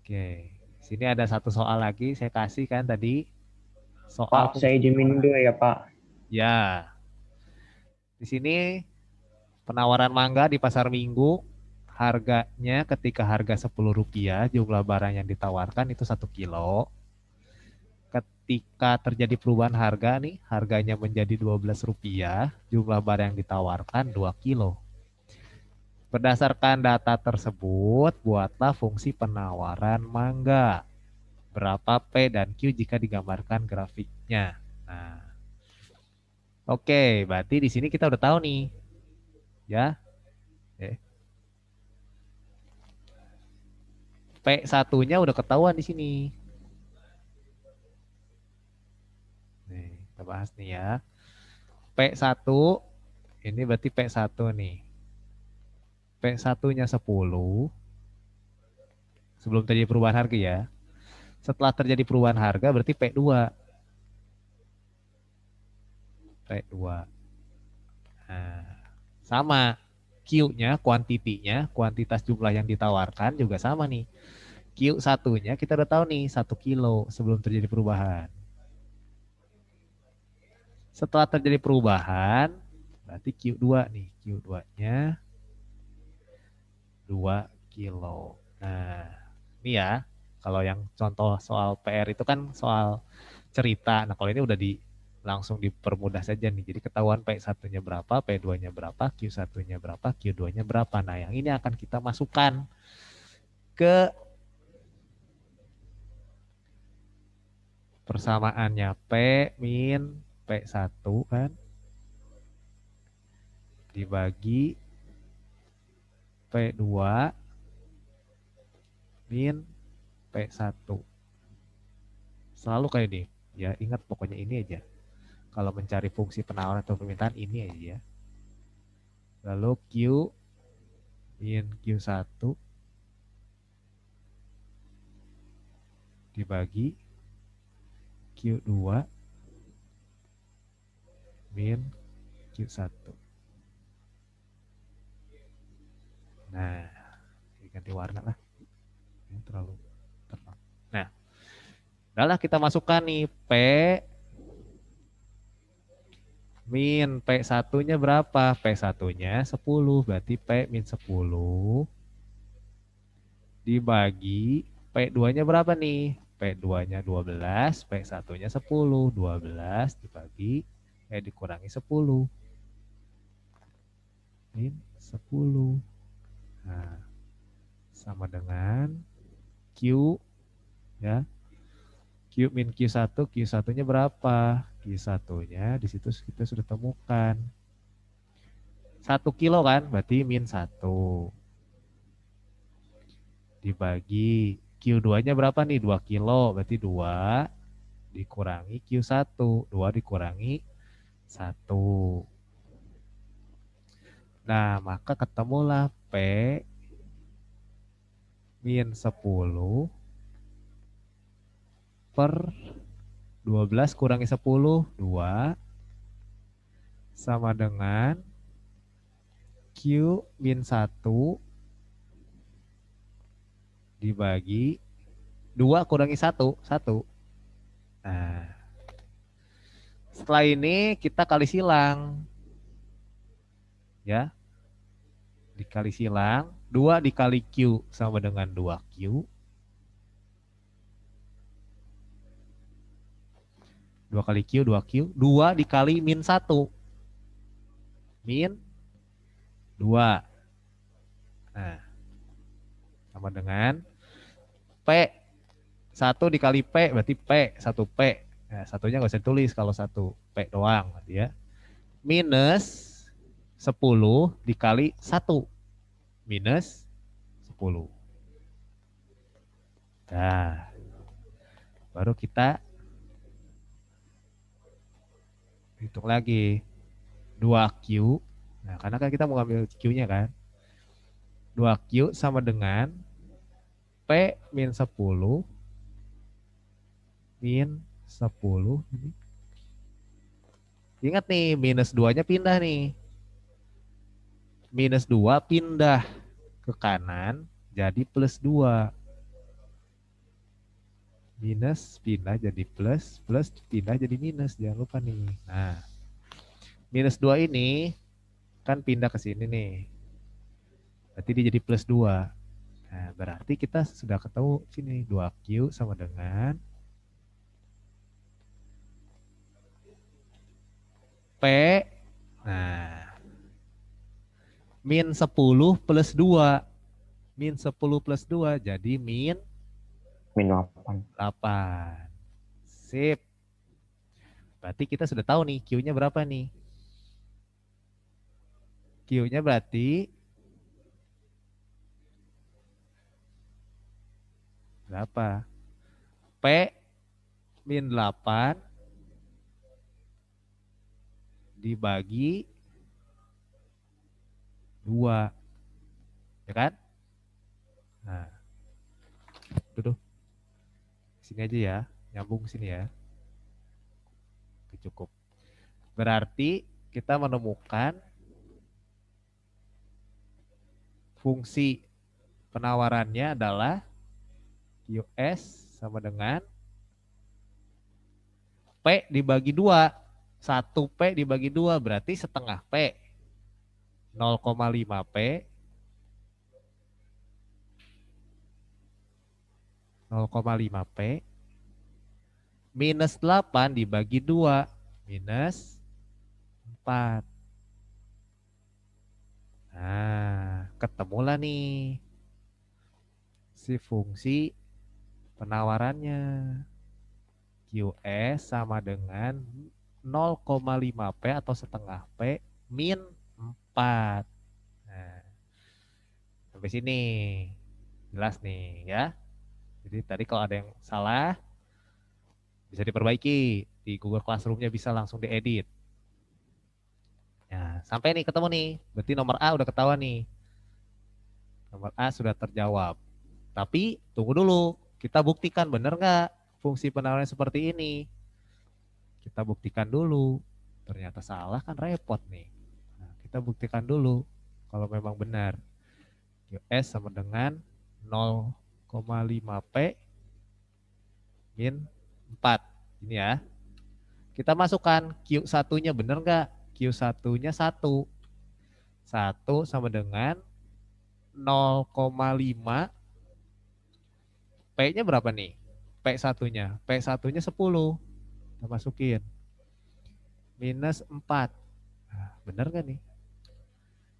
Oke. Sini ada satu soal lagi saya kasih kan tadi. Pak, Soal saya fungsi izin minum penawaran. dulu ya, Pak. Ya, di sini penawaran mangga di pasar Minggu. Harganya ketika harga Rp10, jumlah barang yang ditawarkan itu 1 kilo. Ketika terjadi perubahan harga nih, harganya menjadi Rp12, jumlah barang yang ditawarkan 2 kilo. Berdasarkan data tersebut, buatlah fungsi penawaran mangga. Berapa P dan Q jika digambarkan grafiknya. Nah, oke, berarti di sini kita udah tahu nih, ya. Eh, P satunya udah ketahuan di sini. Nih, kita bahas nih ya. P1 ini berarti P1 nih. P1-nya 10 sebelum terjadi perubahan harga ya. Setelah terjadi perubahan harga berarti P2. P2. Nah, sama Q-nya, kuantitinya, kuantitas jumlah yang ditawarkan juga sama nih. Q satunya kita udah tahu nih 1 kilo sebelum terjadi perubahan. Setelah terjadi perubahan, berarti Q2 nih. Q2-nya 2 kilo. Nah, ini ya. Kalau yang contoh soal PR itu kan soal cerita. Nah, kalau ini udah langsung dipermudah saja nih. Jadi ketahuan P1-nya berapa, P2-nya berapa, Q1-nya berapa, Q2-nya berapa. Nah, yang ini akan kita masukkan ke persamaannya P min P1 kan dibagi P2 min P1. Selalu kayak ini. Ya, ingat pokoknya ini aja. Kalau mencari fungsi penawaran atau permintaan ini aja ya. Lalu Q min Q1 dibagi Q2 min Q1. Nah, ganti warna lah. Ini terlalu terang. Nah, udahlah kita masukkan nih P min P1-nya berapa? P1-nya 10, berarti P min 10 dibagi P2-nya berapa nih? P2-nya 12, P1-nya 10, 12 dibagi dikurangi 10 min 10. Nah, sama dengan Q ya. Q min Q1, Q1-nya berapa? Q1-nya di situ kita sudah temukan. 1 kilo kan, berarti min 1 dibagi Q2-nya berapa nih? 2 kilo, berarti 2 dikurangi Q1, 2 dikurangi 1. Nah, maka ketemulah P min 10 per 12 kurangi 10, 2 sama dengan Q min 1 dibagi 2 kurangi 1, 1. Nah, setelah ini kita kali silang ya. Dikali silang, 2 dikali Q sama dengan 2Q. 2 kali Q, 2Q. 2 dikali min 1. Min 2. Nah, sama dengan P. 1 dikali P berarti P. 1P. Nah, satunya nggak usah tulis kalau 1P doang. Ya. Minus 10 dikali 1. Minus 10. Nah, baru kita hitung lagi. 2Q. Nah, karena kan kita mau ambil Q-nya kan. 2Q sama dengan P min 10 min 10. Ingat nih, minus 2-nya pindah nih. Minus 2 pindah ke kanan jadi plus 2. minus pindah jadi plus, plus pindah jadi minus. Jangan lupa nih. Nah, minus 2 ini kan pindah ke sini nih. Berarti dia jadi plus 2. Nah, berarti kita sudah ketemu sini. 2Q sama dengan P. Nah, min 10 plus 2. Min 10 plus 2 jadi min Min 8. 8. Sip. Berarti kita sudah tahu nih Q-nya berapa nih. Q-nya berarti berapa? P min 8 dibagi 2. Ya kan? Nah, duduk. Sini aja ya. Nyambung sini ya. Oke, cukup. Berarti kita menemukan fungsi penawarannya adalah QS sama dengan P dibagi 2. 1P dibagi 2 berarti setengah P. 0,5 P 0,5 P minus 8 dibagi 2 minus 4. Nah, ketemulah nih si fungsi penawarannya. QS sama dengan 0,5 P atau setengah P min 4. Nah, sampai sini jelas nih ya. Jadi tadi kalau ada yang salah bisa diperbaiki. Di Google Classroom-nya bisa langsung diedit. Nah, sampai nih ketemu nih. Berarti nomor A udah ketahuan nih. Nomor A sudah terjawab. Tapi tunggu dulu. Kita buktikan benar nggak fungsi penawaran seperti ini. Kita buktikan dulu. Ternyata salah kan repot nih. Nah, kita buktikan dulu kalau memang benar. QS sama dengan 0,5 P min 4. Ini ya. Kita masukkan Q1-nya benar nggak? Q1-nya 1. 1 sama dengan 0,5. P-nya berapa nih? P1-nya. P1-nya 10. Kita masukin. Minus 4. Nah, benar nggak nih?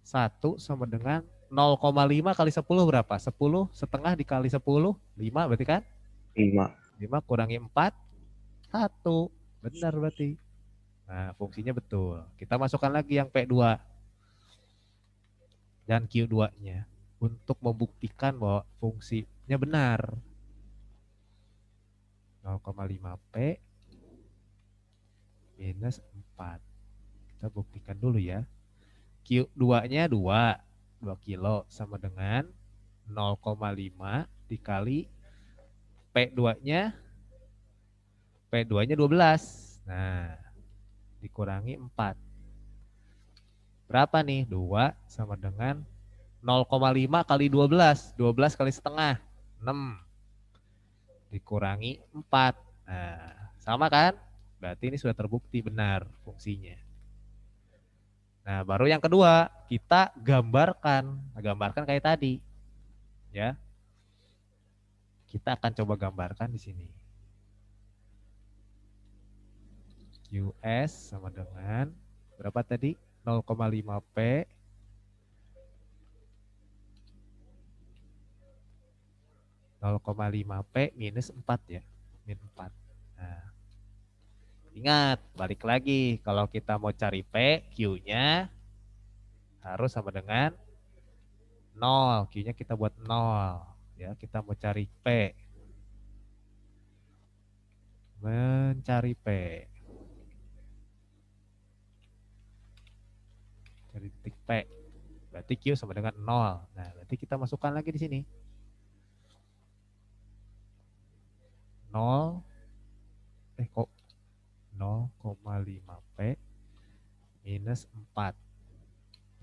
1 sama dengan 0,5 kali 10 berapa? 10 setengah dikali 10, 5 berarti kan? 5. 5 kurangi 4, 1. Benar berarti. Nah, fungsinya betul. Kita masukkan lagi yang P2 dan Q2-nya untuk membuktikan bahwa fungsinya benar. 0,5 P minus 4. Kita buktikan dulu ya. Q2-nya 2. 2 kilo sama dengan 0,5 dikali P2-nya. P2-nya 12. Nah, dikurangi 4. Berapa nih? 2 sama dengan 0,5 kali 12. 12 kali setengah. 6. Dikurangi 4. Nah, sama kan? Berarti ini sudah terbukti benar fungsinya. Nah, baru yang kedua, kita gambarkan. Gambarkan kayak tadi. Ya. Kita akan coba gambarkan di sini. QS sama dengan berapa tadi? 0,5 P 0,5 P minus 4 ya. Min 4. Nah, ingat, balik lagi. Kalau kita mau cari P, Q-nya harus sama dengan 0. Q-nya kita buat 0. Ya, kita mau cari P. Mencari P. Cari titik P. Berarti Q sama dengan 0. Nah, berarti kita masukkan lagi di sini. 0. Kok 0,5 P minus 4.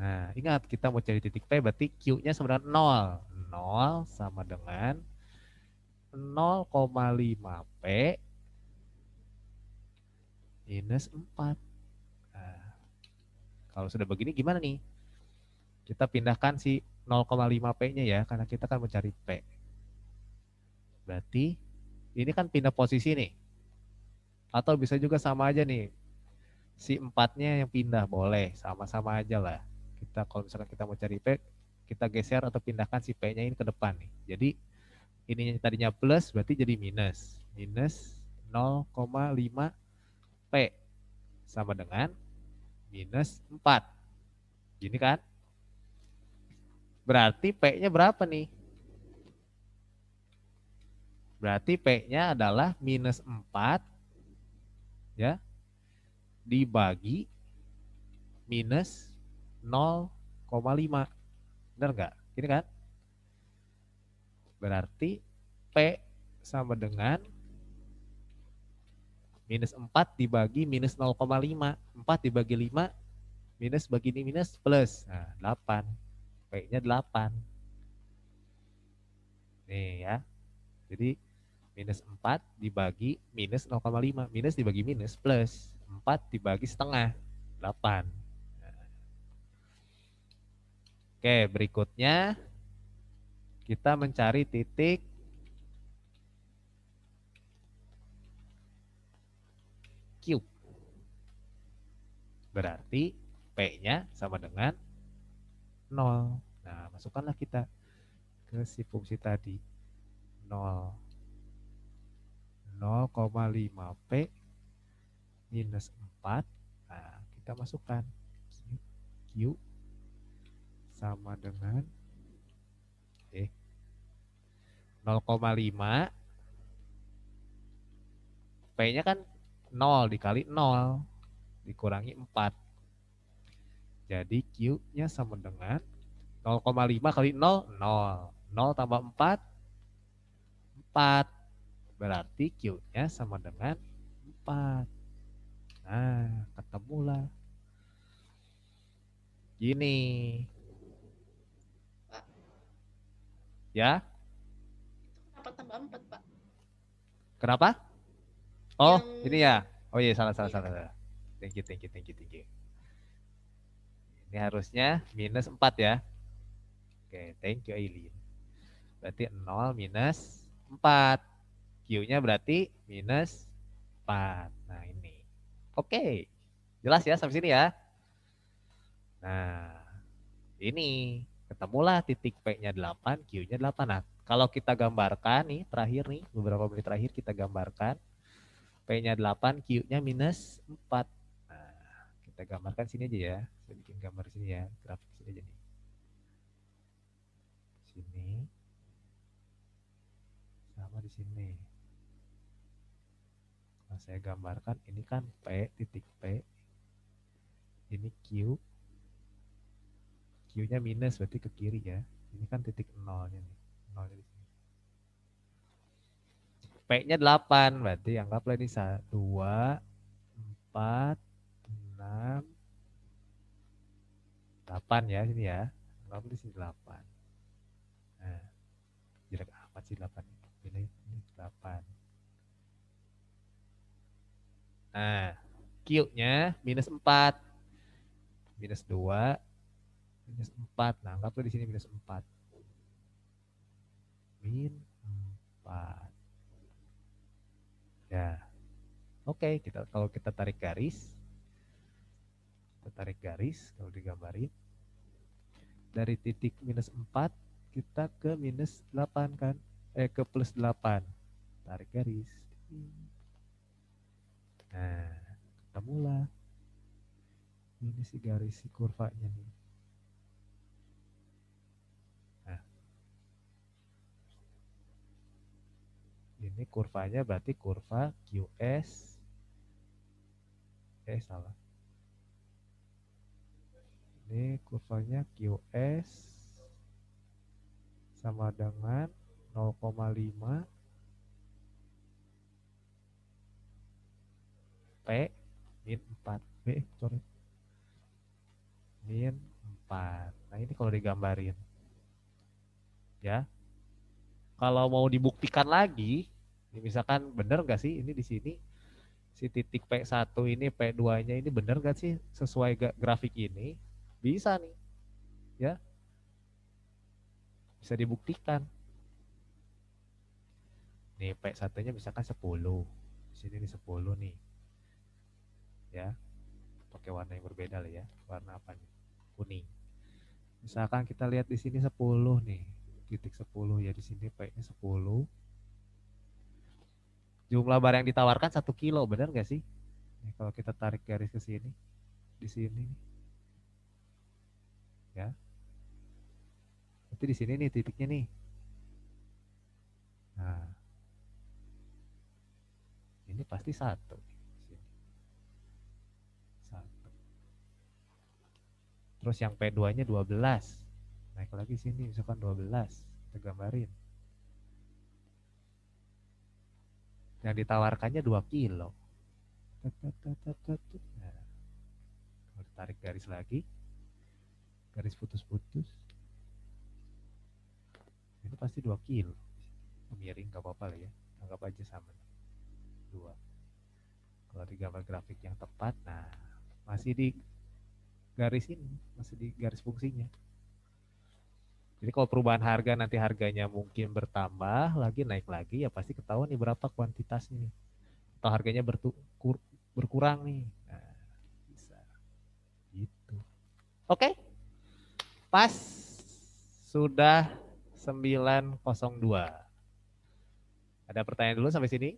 Nah, ingat kita mau cari titik P berarti Q-nya sama dengan 0. 0 sama dengan 0,5 P minus 4. Nah, kalau sudah begini gimana nih? Kita pindahkan si 0,5 P-nya ya, karena kita kan mencari P. Berarti ini kan pindah posisi nih. Atau bisa juga sama aja nih, si 4-nya yang pindah, boleh. Sama-sama aja lah. Kita kalau misalkan kita mau cari P, kita geser atau pindahkan si P-nya ini ke depan nih. Jadi ininya tadinya plus, berarti jadi minus. Minus 0,5 P sama dengan minus 4. Gini kan? Berarti P-nya berapa nih? Berarti P-nya adalah minus 4 ya, dibagi minus 0,5. Benar nggak? Gini kan? Berarti P sama dengan minus 4 dibagi minus 0,5. 4 dibagi 5 minus bagi ini minus plus. Nah, 8. P-nya 8. Nih ya. Jadi minus 4 dibagi minus 0,5. Minus dibagi minus plus. 4 dibagi setengah. 8. Oke, berikutnya kita mencari titik Q. Berarti P-nya sama dengan 0. Nah, masukkanlah kita ke si fungsi tadi. 0. 0,5 P minus 4. Nah, kita masukkan. Q sama dengan 0,5. P-nya kan 0 dikali 0 dikurangi 4. Jadi Q-nya sama dengan 0,5 kali 0, 0. 0 tambah 4, 4. Berarti Q-nya sama dengan 4. Nah, ketemulah. Gini. Pak, Ya, kenapa tambah 4, Pak? kenapa? Oh, Yang ini ya. Oh iya, salah, salah, iya. salah. Thank you, thank you, thank you, thank you. Ini harusnya minus 4 ya. Oke, thank you Aileen. Berarti 0 minus 4. Q-nya berarti minus 4. Nah, ini. Oke. Jelas ya sampai sini ya? Nah, ini. Ketemulah titik P-nya 8, Q-nya 8. Nah, kalau kita gambarkan nih, terakhir nih, beberapa menit terakhir kita gambarkan. P-nya 8, Q-nya minus 4. Nah, kita gambarkan sini aja ya. Saya bikin gambar sini ya. Grafik sini aja nih. Sini. Sama di sini. Nah, saya gambarkan ini kan P, titik P. Ini Q. Q-nya minus berarti ke kiri ya. Ini kan titik nolnya nih. Nolnya di sini. P-nya 8 berarti anggaplah ini 2, 4, 6, 8 ya sini ya. Anggaplah di sini 8. Nah, jelek amat sih 8. Ini 8. Nah, Q-nya minus 4. Minus 2, minus 4. Nah, anggaplah di sini minus 4. Min 4. Ya. Oke, kalau kita tarik garis, kalau digambarin dari titik minus 4 kita ke minus 8 kan? Ke plus 8. Tarik garis. Nah, ketemulah. Ini si garis si kurvanya nih. Nah, ini kurvanya berarti kurva QS. Salah. Ini kurvanya QS sama dengan 0,5 P min 4. Sorry. Min 4. Nah, ini kalau digambarin. Ya. kalau mau dibuktikan lagi, misalkan bener nggak sih ini di sini si titik P1 ini P2-nya ini bener nggak sih sesuai grafik ini? Bisa nih, ya bisa dibuktikan. Nih P1-nya misalkan 10, di sini nih 10 nih, ya pakai warna yang berbeda lah ya, warna apa nih? Kuning. Misalkan kita lihat di sini 10 nih, titik 10 ya di sini P-nya 10. Jumlah barang yang ditawarkan 1 kilo, benar nggak sih? Nih, kalau kita tarik garis ke sini, di sini, ya. Berarti di sini nih titiknya nih. Nah, ini pasti 1. Satu. Terus yang P2-nya 12. Naik lagi sini, misalkan 12. Kita gambarin. Yang ditawarkannya 2 kilo. Nah, kalau ditarik garis lagi, garis putus-putus, ini pasti 2 kilo. Miring gak apa-apa lah ya, anggap aja sama 2. Kalau di gambar grafik yang tepat, nah masih di garis ini, masih di garis fungsinya. Jadi kalau perubahan harga nanti harganya mungkin bertambah lagi, naik lagi, ya pasti ketahuan nih berapa kuantitasnya nih. Atau harganya berkurang nih. Nah, bisa gitu. Oke, pas sudah 9.02. Ada pertanyaan dulu sampai sini?